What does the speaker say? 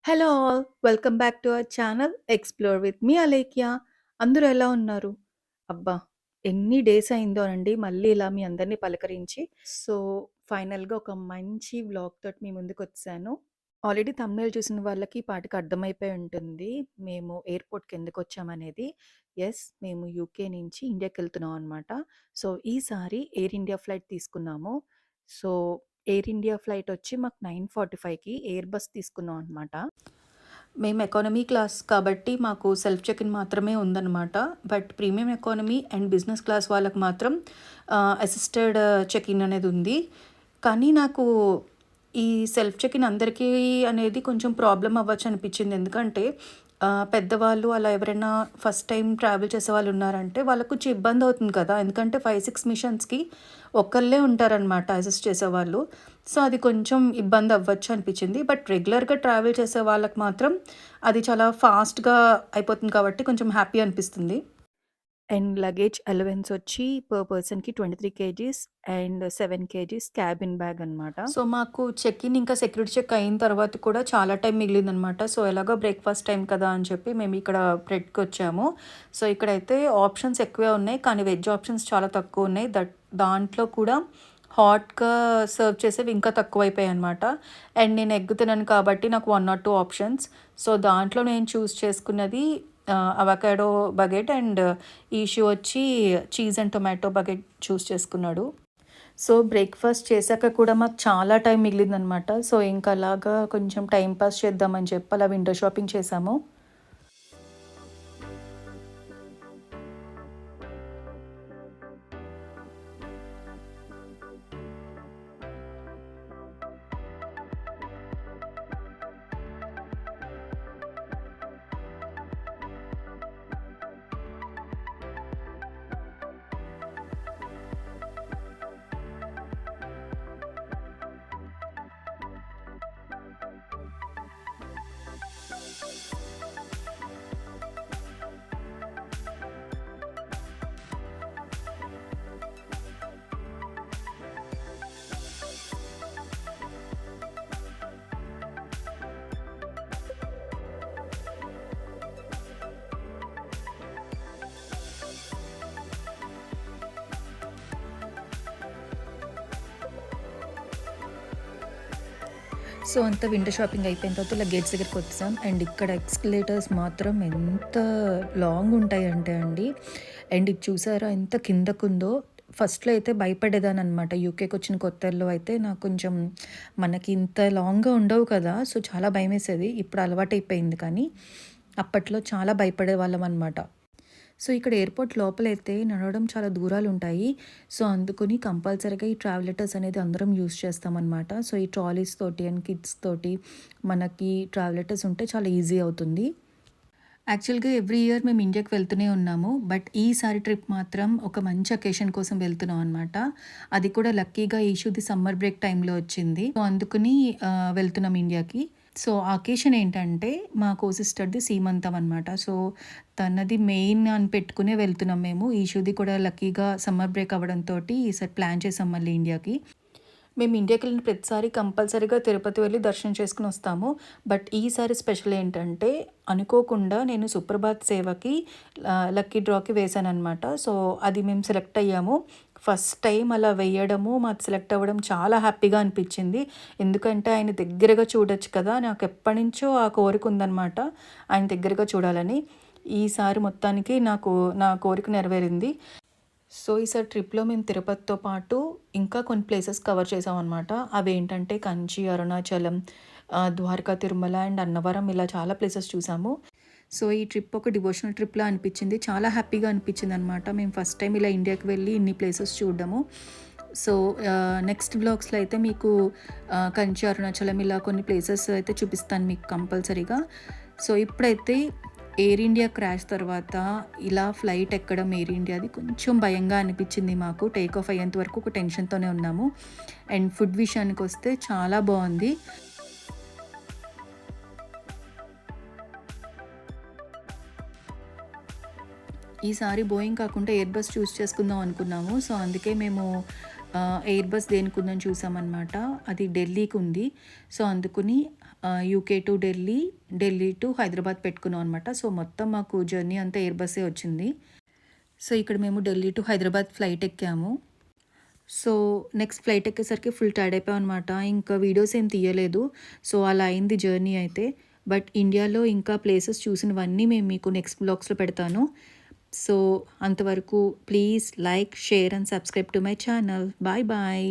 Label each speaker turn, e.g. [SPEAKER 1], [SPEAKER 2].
[SPEAKER 1] Hello all! Welcome back to our channel explore with me Alekhya. అందరూ ఎలా ఉన్నారు? అబ్బా! ఎన్ని డేస్ అయిందోనండి మళ్ళీ ఇలా మీ అందరిని పలకరించి. సో, ఫైనల్‌గా ఒక మంచి వ్లాగ్ తోటి మీ ముందుకొచ్చేసాను. ఆల్రెడీ థంబ్‌నెయిల్ చూసిన వాళ్ళకి ఈ పాటికి అర్థమైపోయి ఉంటుంది. మేము ఎయిర్‌పోర్ట్‌కి ఎందుకొచ్చామనేది. యెస్, మేము యూకే నుంచి ఇండియాకెళ్తున్నాం అనమాట. సో, ఈసారి ఎయిర్ ఇండియా ఫ్లైట్ తీసుకున్నాము. సో, ఎయిర్ ఇండియా ఫ్లైట్ వచ్చి మాకు 9:45కి ఎయిర్ బస్ తీసుకున్నాం అనమాట. మేము ఎకానమీ క్లాస్ కాబట్టి మాకు సెల్ఫ్ చెక్ ఇన్ మాత్రమే ఉందన్నమాట. But premium economy and business class వాళ్ళకి మాత్రం అసిస్టెడ్ చెక్ ఇన్ అనేది ఉంది. కానీ నాకు ఈ సెల్ఫ్ చెక్ ఇన్ అందరికీ అనేది కొంచెం ప్రాబ్లమ్ అవ్వచ్చు అనిపించింది. ఎందుకంటే పెద్దవాళ్ళు అలా ఎవరైనా ఫస్ట్ టైం ట్రావెల్ చేసేవాళ్ళు ఉన్నారంటే వాళ్ళకి కొంచెం ఇబ్బంది అవుతుంది కదా! ఎందుకంటే 5, 6 మిషన్స్‌కి ఒక్కళ్ళే ఉంటారనమాట అసిస్ట్ చేసేవాళ్ళు. సో, అది కొంచెం ఇబ్బంది అవ్వచ్చు అనిపించింది. బట్ రెగ్యులర్‌గా ట్రావెల్ చేసే వాళ్ళకి మాత్రం అది చాలా ఫాస్ట్‌గా అయిపోతుంది కాబట్టి కొంచెం హ్యాపీ అనిపిస్తుంది. అండ్ లగేజ్ అలవెన్స్ వచ్చి పర్ పర్సన్‌కి 23 kgs and 7 kgs cabin bag అనమాట. సో, మాకు చెక్ ఇన్ ఇంకా సెక్యూరిటీ చెక్ అయిన తర్వాత కూడా చాలా టైం మిగిలిందనమాట. సో, ఎలాగో బ్రేక్‌ఫాస్ట్ టైం కదా అని చెప్పి మేము ఇక్కడ బ్రెడ్‌కొచ్చాము. సో, ఇక్కడైతే ఆప్షన్స్ ఎక్కువే ఉన్నాయి. కానీ వెజ్ ఆప్షన్స్ చాలా తక్కువ ఉన్నాయి. దాంట్లో కూడా హాట్‌గా సర్వ్ చేసేవి ఇంకా తక్కువైపోయాయనమాట. అండ్ నేను ఎగ్ తినను కాబట్టి నాకు 1 ఆర్ 2 ఆప్షన్స్. సో, దాంట్లో నేను చూస్ చేసుకున్నది అవకాడో బగెట్ అండ్ ఈషు వచ్చి చీజ్ అండ్ టొమాటో బగెట్ చూస్ చేసుకున్నాడు. సో, బ్రేక్‌ఫాస్ట్ చేశాక కూడా మాకు చాలా టైం మిగిలిందనమాట. సో, ఇంకా అలాగా కొంచెం టైమ్ పాస్ చేద్దామని చెప్పి అలా విండో షాపింగ్ చేశాము. సో, అంతా విండో షాపింగ్ అయిపోయిన తర్వాత ఇలా గేట్స్ దగ్గరికి వచ్చేసాం. అండ్ ఇక్కడ ఎస్కలేటర్స్ మాత్రం ఎంత లాంగ్ ఉంటాయంటే అండి. అండ్ ఇది చూసారా ఎంత కిందకుందో. ఫస్ట్‌లో అయితే భయపడేదాన్ననమాట. యూకేకి వచ్చిన కొత్తల్లో అయితే నాకు కొంచెం మనకి ఇంత లాంగ్‌గా ఉండవు కదా! సో, చాలా భయమేసేది. ఇప్పుడు అలవాటైపోయింది కానీ అప్పట్లో చాలా భయపడేవాళ్ళం అనమాట. సో, ఇక్కడ ఎయిర్‌పోర్ట్ లోపలైతే నడవడం చాలా దూరాలుంటాయి. సో, అందుకని కంపల్సరీగా ఈ ట్రావెలటర్స్ అనేది అందరం యూజ్ చేస్తామనమాట. సో, ఈ ట్రాలీస్ తోటి అండ్ కిడ్స్ తోటి మనకి ట్రావెలటర్స్ ఉంటే చాలా ఈజీ అవుతుంది. యాక్చువల్‌గా ఎవ్రీ ఇయర్ మేము ఇండియాకి వెళ్తూనే ఉన్నాము. బట్ ఈసారి ట్రిప్ మాత్రం ఒక మంచి అకేషన్ కోసం వెళ్తున్నాం అనమాట. అది కూడా లక్కీగా ఈషుది సమ్మర్ బ్రేక్ టైంలో వచ్చింది. సో, అందుకని వెళ్తున్నాం ఇండియాకి. సో, ఆ అకేషన్ ఏంటంటే మా సిస్టర్‌ది సీమంతం అనమాట. సో, తనది మెయిన్ అని పెట్టుకునే వెళ్తున్నాం మేము. ఈషుది కూడా లక్కీగా సమ్మర్ బ్రేక్ అవ్వడంతోటి ఈసారి ప్లాన్ చేసాం మళ్ళీ ఇండియాకి. మేము ఇండియాకెళ్ళిన ప్రతిసారి కంపల్సరీగా తిరుపతి వెళ్లి దర్శనం చేసుకొని వస్తాము. బట్ ఈసారి స్పెషల్ ఏంటంటే, అనుకోకుండా నేను సుప్రభాత్ సేవకి లక్కీ డ్రాకి వేశాననమాట. సో, అది మేము సెలెక్ట్ అయ్యాము. ఫస్ట్ టైం అలా వేయడము, మాది సెలెక్ట్ అవ్వడం చాలా హ్యాపీగా అనిపించింది. ఎందుకంటే ఆయన దగ్గరగా చూడొచ్చు కదా! నాకు ఎప్పటినుంచో ఆ కోరిక ఉందనమాట. ఆయన దగ్గరగా చూడాలని. ఈసారి మొత్తానికి నా కోరిక నెరవేరింది. సో, ఈసారి ట్రిప్‌లో మేము తిరుపతితో పాటు ఇంకా కొన్ని ప్లేసెస్ కవర్ చేసామనమాట. అవేంటంటే కంచి, అరుణాచలం, ద్వారకా, తిరుమల అండ్ అన్నవరం ఇలా చాలా ప్లేసెస్ చూసాము. సో, ఈ ట్రిప్ ఒక డివోషనల్ ట్రిప్‌లా అనిపించింది. చాలా హ్యాపీగా అనిపించిందనమాట. మేము ఫస్ట్ టైం ఇలా ఇండియాకి వెళ్ళి ఇన్ని ప్లేసెస్ చూడడము. సో, నెక్స్ట్ వ్లాగ్స్‌లో అయితే మీకు కంచి, అరుణాచలం ఇలా కొన్ని ప్లేసెస్ అయితే చూపిస్తాను మీకు కంపల్సరీగా. సో, ఇప్పుడైతే ఎయిర్ ఇండియా క్రాష్ తర్వాత ఇలా ఫ్లైట్ ఎక్కడం ఎయిర్ ఇండియాది కొంచెం భయంగా అనిపించింది మాకు. టేక్ ఆఫ్ అయ్యేంత వరకు ఒక టెన్షన్‌తోనే ఉన్నాము. అండ్ ఫుడ్ విషయానికొస్తే చాలా బావుంది. ఈసారి బోయింగ్ కాకుండా ఎయిర్ బస్ చూస్ చేసుకుందాం అనుకున్నాము. సో, అందుకే మేము ఎయిర్ బస్ దేనికి ఉందని చూసామన్నమాట. అది ఢిల్లీకి ఉంది. సో అందుకని UK to Delhi, Delhi to Hyderabad పెట్టుకున్నాం అనమాట. సో మొత్తం మాకు జర్నీ అంతా ఎయిర్ బస్సే వచ్చింది. సో ఇక్కడ మేము ఢిల్లీ టు హైదరాబాద్ ఫ్లైట్ ఎక్కాము. సో నెక్స్ట్ ఫ్లైట్ ఎక్కేసరికి ఫుల్ టైర్డ్ అయిపోయాం అనమాట. ఇంకా వీడియోస్ ఏం తీయలేదు. సో అలా అయింది జర్నీ అయితే. బట్ ఇండియాలో ఇంకా ప్లేసెస్ చూసినవన్నీ మేము మీకు నెక్స్ట్ బ్లాగ్స్లో పెడతాను. సో అంతవరకు please like, share and subscribe to my channel. Bye bye.